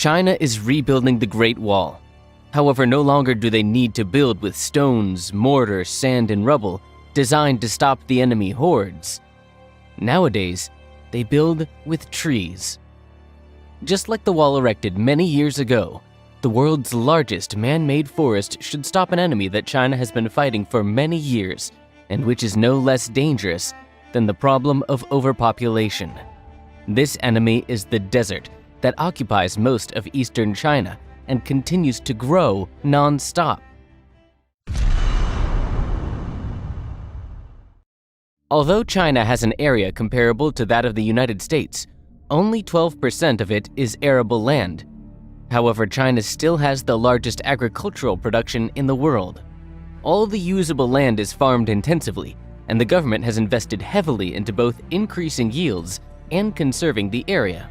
China is rebuilding the Great Wall. However, no longer do they need to build with stones, mortar, sand, and rubble designed to stop the enemy hordes. Nowadays, they build with trees. Just like the wall erected many years ago, the world's largest man-made forest should stop an enemy that China has been fighting for many years, and which is no less dangerous than the problem of overpopulation. This enemy is the desert that occupies most of eastern China and continues to grow non-stop. Although China has an area comparable to that of the United States, only 12% of it is arable land. However, China still has the largest agricultural production in the world. All the usable land is farmed intensively, and the government has invested heavily into both increasing yields and conserving the area.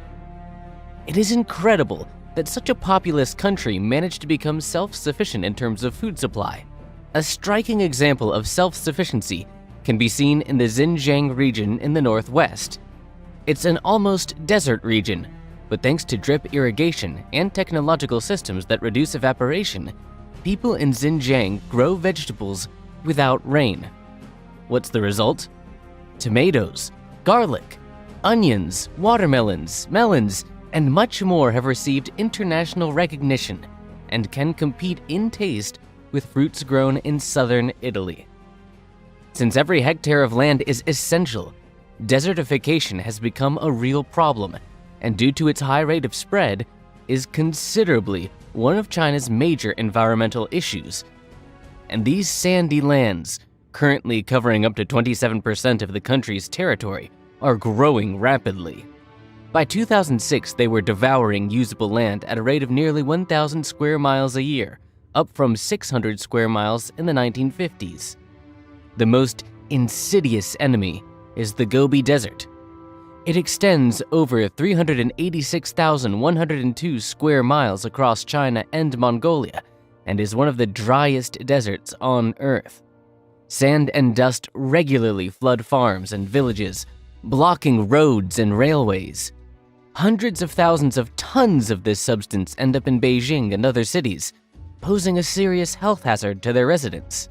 It is incredible that such a populous country managed to become self-sufficient in terms of food supply. A striking example of self-sufficiency can be seen in the Xinjiang region in the northwest. It's an almost desert region, but thanks to drip irrigation and technological systems that reduce evaporation, people in Xinjiang grow vegetables without rain. What's the result? Tomatoes, garlic, onions, watermelons, melons, and much more have received international recognition and can compete in taste with fruits grown in southern Italy. Since every hectare of land is essential, desertification has become a real problem, and due to its high rate of spread, is considerably one of China's major environmental issues. And these sandy lands, currently covering up to 27% of the country's territory, are growing rapidly. By 2006, they were devouring usable land at a rate of nearly 1,000 square miles a year, up from 600 square miles in the 1950s. The most insidious enemy is the Gobi Desert. It extends over 386,102 square miles across China and Mongolia and is one of the driest deserts on Earth. Sand and dust regularly flood farms and villages, blocking roads and railways. Hundreds of thousands of tons of this substance end up in Beijing and other cities, posing a serious health hazard to their residents.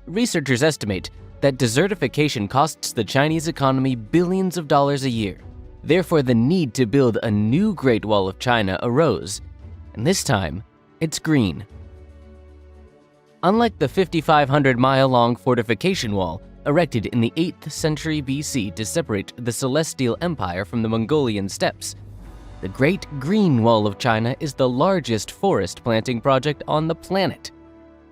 Researchers estimate that desertification costs the Chinese economy billions of dollars a year. Therefore, the need to build a new Great Wall of China arose, and this time, it's green. Unlike the 5,500-mile-long fortification wall erected in the 8th century BC to separate the Celestial Empire from the Mongolian steppes, the Great Green Wall of China is the largest forest planting project on the planet.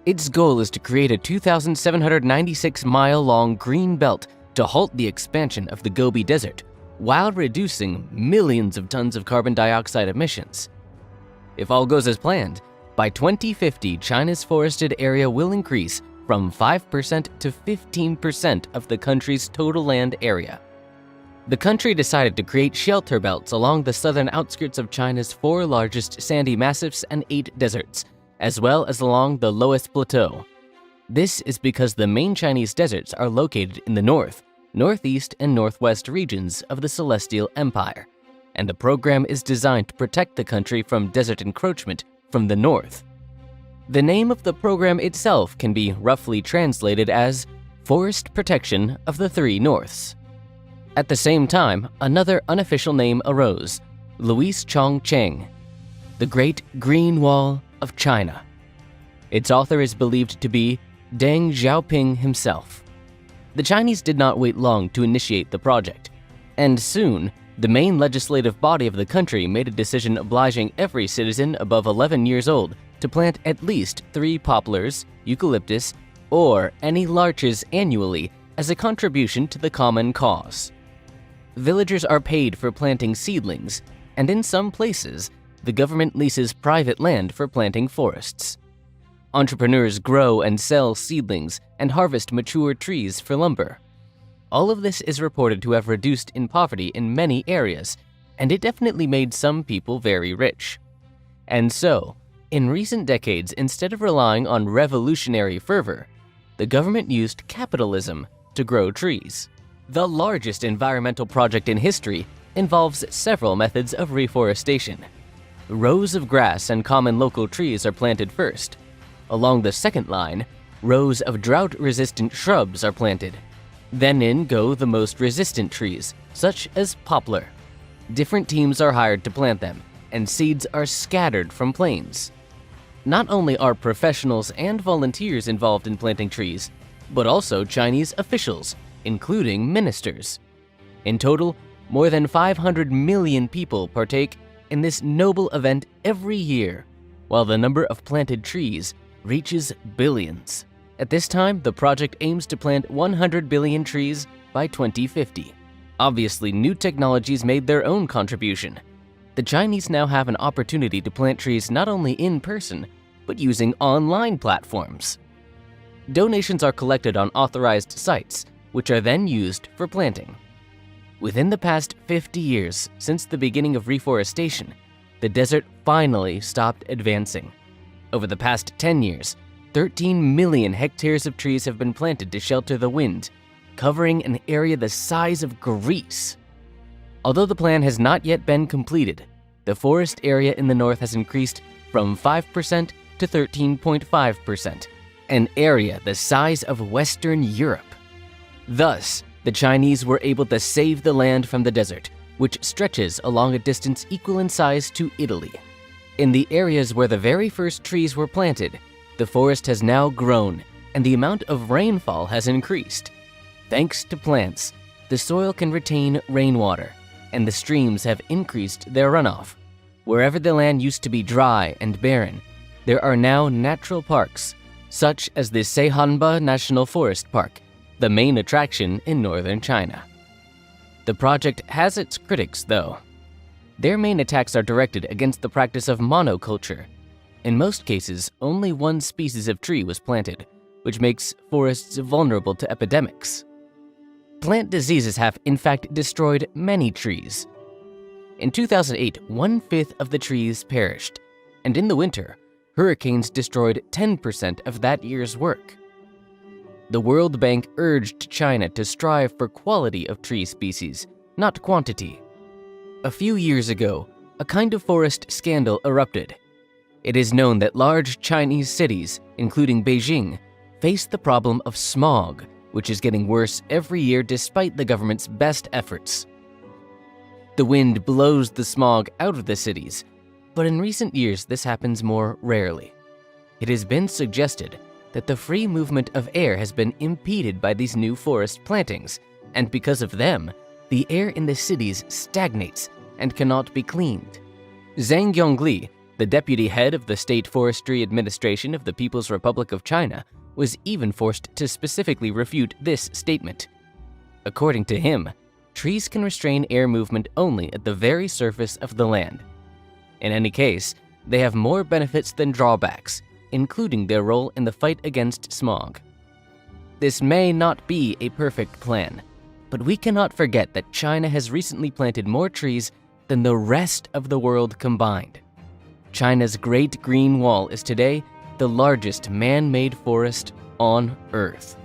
Its goal is to create a 2,796-mile-long green belt to halt the expansion of the Gobi Desert while reducing millions of tons of carbon dioxide emissions. If all goes as planned, by 2050, China's forested area will increase from 5% to 15% of the country's total land area. The country decided to create shelter belts along the southern outskirts of China's 4 largest sandy massifs and 8 deserts, as well as along the lowest plateau. This is because the main Chinese deserts are located in the north, northeast, and northwest regions of the Celestial Empire, and the program is designed to protect the country from desert encroachment from the north. The name of the program itself can be roughly translated as Forest Protection of the Three Norths. At the same time, another unofficial name arose, Louis Chongqing, the Great Green Wall of China. Its author is believed to be Deng Xiaoping himself. The Chinese did not wait long to initiate the project, and soon, the main legislative body of the country made a decision obliging every citizen above 11 years old to plant at least 3 poplars, eucalyptus, or any larches annually as a contribution to the common cause. Villagers are paid for planting seedlings, and in some places, the government leases private land for planting forests. Entrepreneurs grow and sell seedlings and harvest mature trees for lumber. All of this is reported to have reduced in poverty in many areas, and it definitely made some people very rich. And so, in recent decades, instead of relying on revolutionary fervor, the government used capitalism to grow trees. The largest environmental project in history involves several methods of reforestation. rows of grass and common local trees are planted first. Along the second line, rows of drought-resistant shrubs are planted. Then in go the most resistant trees, such as poplar. Different teams are hired to plant them, and seeds are scattered from planes. Not only are professionals and volunteers involved in planting trees, but also Chinese officials, including ministers. In total, more than 500 million people partake in this noble event every year, while the number of planted trees reaches billions. At this time, the project aims to plant 100 billion trees by 2050. Obviously, new technologies made their own contribution. The Chinese now have an opportunity to plant trees not only in person, but using online platforms. Donations are collected on authorized sites, which are then used for planting. Within the past 50 years, since the beginning of reforestation, the desert finally stopped advancing. Over the past 10 years, 13 million hectares of trees have been planted to shelter the wind, covering an area the size of Greece. Although the plan has not yet been completed, the forest area in the north has increased from 5% to 13.5%, an area the size of Western Europe. Thus, the Chinese were able to save the land from the desert, which stretches along a distance equal in size to Italy. In the areas where the very first trees were planted, the forest has now grown and the amount of rainfall has increased. Thanks to plants, the soil can retain rainwater, and the streams have increased their runoff. Wherever the land used to be dry and barren, there are now natural parks, such as the Seihanba National Forest Park, the main attraction in northern China. The project has its critics, though. Their main attacks are directed against the practice of monoculture. In most cases, only one species of tree was planted, which makes forests vulnerable to epidemics. Plant diseases have, in fact, destroyed many trees. In 2008, 1/5 of the trees perished, and in the winter, hurricanes destroyed 10% of that year's work. The World Bank urged China to strive for quality of tree species, not quantity. A few years ago, a kind of forest scandal erupted. It is known that large Chinese cities, including Beijing, face the problem of smog, which is getting worse every year despite the government's best efforts. The wind blows the smog out of the cities, but in recent years this happens more rarely. It has been suggested that the free movement of air has been impeded by these new forest plantings, and because of them, the air in the cities stagnates and cannot be cleaned. Zhang Yongli, the deputy head of the State Forestry Administration of the People's Republic of China, was even forced to specifically refute this statement. According to him, trees can restrain air movement only at the very surface of the land. In any case, they have more benefits than drawbacks, including their role in the fight against smog. This may not be a perfect plan, but we cannot forget that China has recently planted more trees than the rest of the world combined. China's Great Green Wall is today the largest man-made forest on Earth.